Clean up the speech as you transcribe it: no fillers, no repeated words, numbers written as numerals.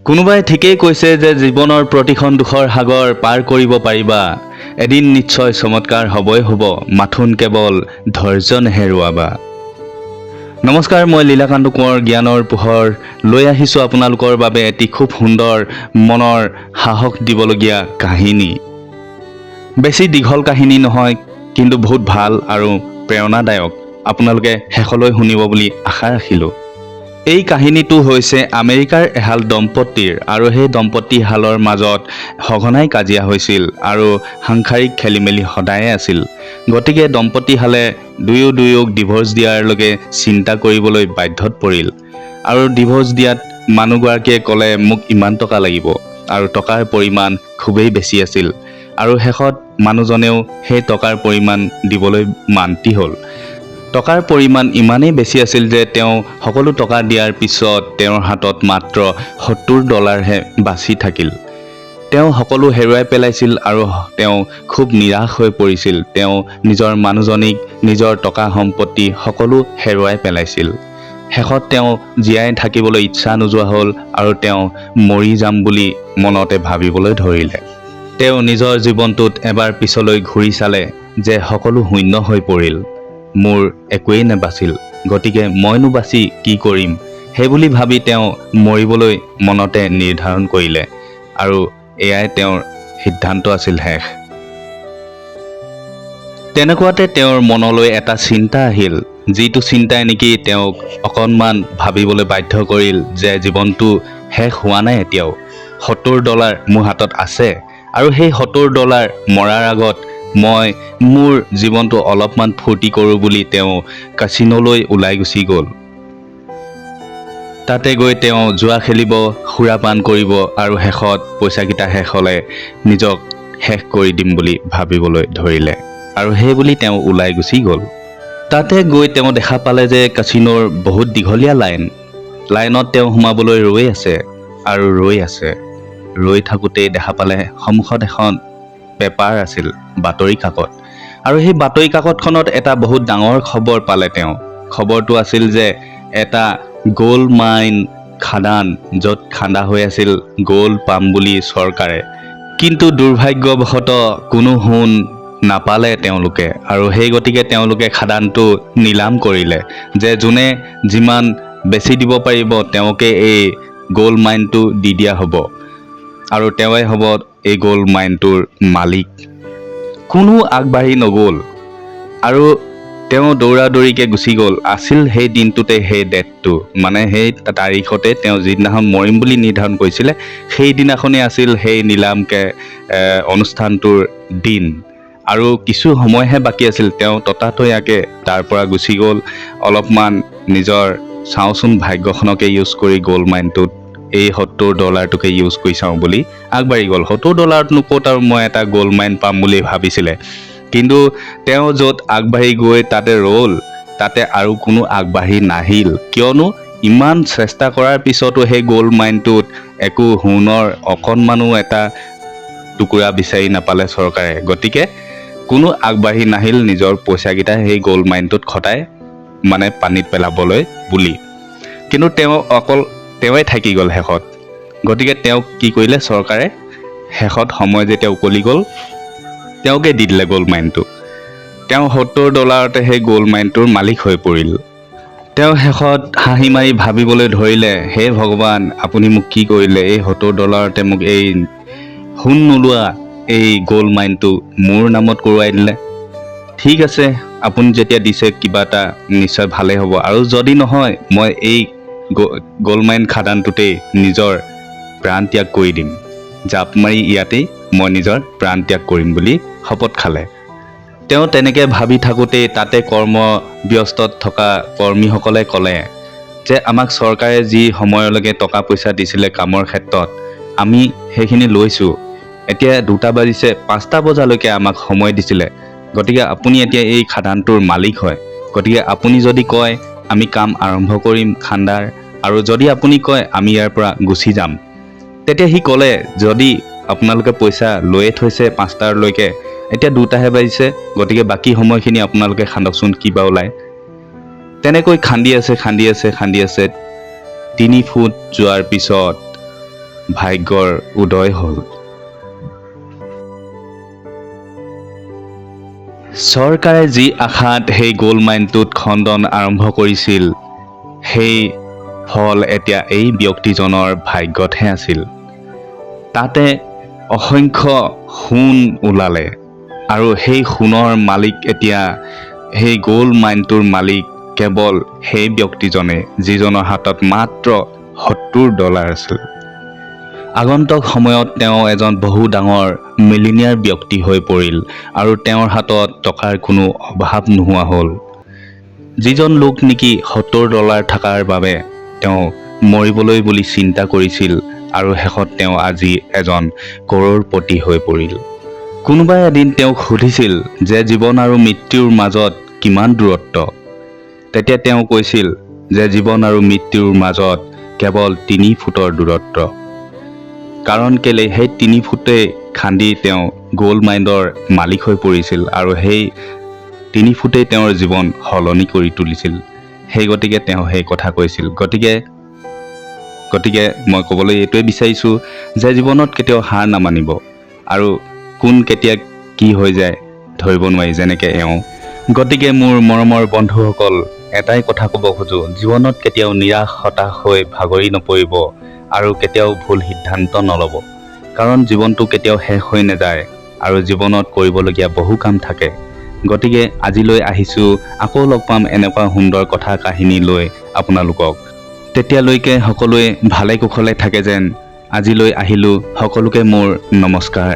কোনোবাই ঠিকেই কৈছে যে জীৱনৰ প্ৰতিখন দুখৰ সাগৰ পাৰ কৰিব পাৰিবা। এদিন নিশ্চয় চমৎকাৰ হ'বই হ'ব, মাথোন কেৱল ধৈৰ্য নেহেৰুৱাবা। নমস্কাৰ, মই লীলাকান্ত কোঁৱৰ জ্ঞানৰ পোহৰ লৈ আহিছোঁ আপোনালোকৰ বাবে এটি খুব সুন্দৰ মনৰ সাহস দিবলগীয়া কাহিনী। বেছি দীঘল কাহিনী নহয়, কিন্তু বহুত ভাল আৰু প্ৰেৰণাদায়ক। আপোনালোকে শেষলৈ শুনিব বুলি আশা ৰাখিলোঁ। এই কাহিনীটো হৈছে আমেৰিকাৰ এহাল দম্পতীৰ, আৰু সেই দম্পতীহালৰ মাজত সঘনাই কাজিয়া হৈছিল আৰু সাংসাৰিক খেলিমেলি সদায়ে আছিল। গতিকে দম্পতীহালে দুয়োক ডিভ'ৰ্চ দিয়াৰলৈকে চিন্তা কৰিবলৈ বাধ্যত পৰিল। আৰু ডিভ'ৰ্চ দিয়াত মানুহগৰাকীয়ে ক'লে মোক ইমান টকা লাগিব, আৰু টকাৰ পৰিমাণ খুবেই বেছি আছিল। আৰু শেষত মানুহজনেও সেই টকাৰ পৰিমাণ দিবলৈ মান্তি হ'ল। টকাৰ পৰিমাণ ইমানেই বেছি আছিল যে তেওঁ সকলো টকা দিয়াৰ পিছত তেওঁৰ হাতত মাত্ৰ $70হে বাচি থাকিল। তেওঁ সকলো হেৰুৱাই পেলাইছিল আৰু তেওঁ খুব নিৰাশ হৈ পৰিছিল। তেওঁ নিজৰ মানুহজনীক, নিজৰ টকা সম্পত্তি সকলো হেৰুৱাই পেলাইছিল। শেষত তেওঁ জীয়াই থাকিবলৈ ইচ্ছা নোযোৱা হ'ল আৰু তেওঁ মৰি যাম বুলি মনতে ভাবিবলৈ ধৰিলে। তেওঁ নিজৰ জীৱনটোত এবাৰ পিছলৈ ঘূৰি চালে যে সকলো শূন্য হৈ পৰিল। মোৰ একোৱেই নাবাচিল, গতিকে মইনো বাচি কি কৰিম, সেইবুলি ভাবি তেওঁ মৰিবলৈ মনতে নিৰ্ধাৰণ কৰিলে। আৰু এয়াই তেওঁৰ সিদ্ধান্ত আছিল শেষ। তেনেকুৱাতে তেওঁৰ মনলৈ এটা চিন্তা আহিল, যিটো চিন্তাই নেকি তেওঁক অকণমান ভাবিবলৈ বাধ্য কৰিল যে জীৱনটো শেষ হোৱা নাই এতিয়াও। $70 মোৰ হাতত আছে, আৰু সেই $70 মৰাৰ আগত মই মোৰ জীৱনটো অলপমান ফূৰ্তি কৰোঁ বুলি তেওঁ কাচিনোলৈ ওলাই গুচি গ'ল। তাতে গৈ তেওঁ জুৱা খেলিব, সুৰাপান কৰিব আৰু শেষত পইচাকেইটা শেষ হ'লে নিজক শেষ কৰি দিম বুলি ভাবিবলৈ ধৰিলে। আৰু সেই বুলি তেওঁ ওলাই গুচি গ'ল। তাতে গৈ তেওঁ দেখা পালে যে কাচিনোৰ বহুত দীঘলীয়া লাইনত তেওঁ সোমাবলৈ ৰৈ আছে আৰু ৰৈ আছে। ৰৈ থাকোঁতেই দেখা পালে সন্মুখত এখন পেপাৰ আছিল, বাতৰি কাকত। আৰু সেই বাতৰি কাকতখনত এটা বহুত ডাঙৰ খবৰ পালে তেওঁ। খবৰটো আছিল যে এটা গ'ল্ড মাইন খাদান, য'ত খান্দা হৈ আছিল গ'ল্ড পাম বুলি চৰকাৰে। কিন্তু দুৰ্ভাগ্যবশতঃ কোনো সোণ নাপালে তেওঁলোকে, আৰু সেই গতিকে তেওঁলোকে খাদানটো নিলাম কৰিলে যে যোনে যিমান বেছি দিব পাৰিব তেওঁকে এই গ'ল্ড মাইনটো দি দিয়া হ'ব, আৰু তেওঁৱে হ'ব এই গ'ল্ড মাইনটোৰ মালিক। কোনো আগবাঢ়ি নগ'ল, আৰু তেওঁ দৌৰাদৌৰিকৈ গুচি গ'ল। আছিল সেই দিনটোতে, সেই ডেটটো, মানে সেই তাৰিখতে তেওঁ যিদিনাখন মৰিম বুলি নিৰ্ধাৰণ কৰিছিলে, সেইদিনাখনেই আছিল সেই নিলামকে অনুষ্ঠানটোৰ দিন। আৰু কিছু সময়হে বাকী আছিল। তেওঁ ততাতৈয়াকৈ তাৰ পৰা গুচি গ'ল। অলপমান নিজৰ চাওঁচোন ভাগ্যখনকে ইউজ কৰি গ'ল্ড মাইনটোত এই $70টোকে ইউজ কৰি চাওঁ বুলি আগবাঢ়ি গ'ল। $70নো ক'ত আৰু মই এটা গ'ল্ড মাইন পাম বুলি ভাবিছিলে। কিন্তু তেওঁ য'ত আগবাঢ়ি গৈ তাতে ৰ'ল, তাতে আৰু কোনো আগবাঢ়ি নাহিল। কিয়নো ইমান চেষ্টা কৰাৰ পিছতো সেই গ'ল্ড মাইনটোত একো সোণৰ অকণমানো এটা টুকুৰা বিচাৰি নাপালে চৰকাৰে। গতিকে কোনো আগবাঢ়ি নাহিল নিজৰ পইচাকেইটা সেই গ'ল্ড মাইনটোত খটাই, মানে পানীত পেলাবলৈ বুলি। কিন্তু তেওঁ অকল তেওঁৱে থাকি গ'ল শেষত। গতিকে তেওঁক কি কৰিলে চৰকাৰে, শেষত সময় যেতিয়া উকলি গ'ল, তেওঁকে দি দিলে গ'ল্ড মাইনটো। তেওঁ $70তে সেই গ'ল্ড মাইনটোৰ মালিক হৈ পৰিল। তেওঁ শেষত হাঁহি মাৰি ভাবিবলৈ ধৰিলে, হে ভগৱান, আপুনি মোক কি কৰিলে? এই $70তে মোক এই সোণ নোলোৱা এই গ'ল্ড মাইনটো মোৰ নামত কৰোৱাই দিলে। ঠিক আছে, আপুনি যেতিয়া দিছে কিবা এটা নিশ্চয় ভালেই হ'ব, আৰু যদি নহয় মই এই গ'ল্ড মাইন খাদানটোতেই নিজৰ প্ৰাণ ত্যাগ কৰি দিম। জাপ মাৰি ইয়াতেই মই নিজৰ প্ৰাণ ত্যাগ কৰিম বুলি শপত খালে। তেওঁ তেনেকৈ ভাবি থাকোঁতেই তাতে কৰ্মব্যস্তত থকা কৰ্মীসকলে ক'লে যে আমাক চৰকাৰে যি সময়লৈকে টকা পইচা দিছিলে কামৰ ক্ষেত্ৰত, আমি সেইখিনি লৈছোঁ। এতিয়া 2টা বাজিছে, 5টা বজালৈকে আমাক সময় দিছিলে। গতিকে আপুনি এতিয়া এই খাদানটোৰ মালিক হয়। গতিকে আপুনি যদি কয় আমি কাম আৰম্ভ কৰিম খান্দাৰ, আৰু যদি আপুনি কয় আমি ইয়াৰ পৰা গুচি যাম। তেতিয়া সি ক'লে, যদি আপোনালোকে পইচা লৈয়ে থৈছে 5টালৈকে, এতিয়া 2টাহে বাজিছে, গতিকে বাকী সময়খিনি আপোনালোকে খান্দকচোন, কিবা ওলায়। তেনেকৈ খান্দি আছে 3 ফুট যোৱাৰ পিছত ভাগ্যৰ উদয় হ'ল। চৰকাৰে যি আশাত সেই গ'ল্ড মাইনটোত খনন আৰম্ভ কৰিছিল, সেই ফল এতিয়া এই ব্যক্তিজনৰ ভাগ্যতহে আছিল। তাতে অসংখ্য সোণ ওলালে আৰু সেই সোণৰ মালিক এতিয়া সেই গ'ল্ড মাইনটোৰ মালিক কেৱল সেই ব্যক্তিজনে যিজনৰ হাতত মাত্ৰ $70 আছিল। আগন্তুক সময়ত তেওঁ এজন বহু ডাঙৰ মিলিনিয়াৰ ব্যক্তি হৈ পৰিল আৰু তেওঁৰ হাতত টকাৰ কোনো অভাৱ নোহোৱা হ'ল। যিজন লোক নেকি $70 থকাৰ বাবে তেওঁ মৰিবলৈ বুলি চিন্তা কৰিছিল আৰু শেষত তেওঁ আজি এজন কৰড়পতি হৈ পৰিল। কোনোবাই এদিন তেওঁক সুধিছিল যে জীৱন আৰু মৃত্যুৰ মাজত কিমান দূৰত্ব। তেতিয়া তেওঁ কৈছিল যে জীৱন আৰু মৃত্যুৰ মাজত কেৱল 3 ফুটৰ দূৰত্ব। কাৰণ কেলে সেই 3 ফুটে খান্দি তেওঁ গ'ল্ড মাইনৰ মালিক হৈ পৰিছিল আৰু সেই 3 ফুটেই তেওঁৰ জীৱন সলনি কৰি তুলিছিল। সেই গতিকে তেওঁ সেই কথা কৈছিল। গতিকে মই ক'বলৈ এইটোৱে বিচাৰিছোঁ যে জীৱনত কেতিয়াও হাৰ নামানিব আৰু কোন কেতিয়া কি হৈ যায় ধৰিব নোৱাৰি, যেনেকৈ এওঁ। গতিকে মোৰ মৰমৰ বন্ধুসকল, এটাই কথা ক'ব খোজোঁ, জীৱনত কেতিয়াও নিৰাশ হতাশ হৈ ভাগৰি নপৰিব আৰু কেতিয়াও ভুল সিদ্ধান্ত নল'ব। কাৰণ জীৱনটো কেতিয়াও শেষ হৈ নাযায় আৰু জীৱনত কৰিবলগীয়া বহু কাম থাকে। গতিকে আজিলৈ আহিছোঁ, আকৌ লগ পাম এনেকুৱা সুন্দৰ কথা কাহিনী লৈ আপোনালোকক। তেতিয়ালৈকে সকলোৱে ভালে কুশলে থাকে যেন আজিলৈ আহিলোঁ। সকলোকে মোৰ নমস্কাৰ।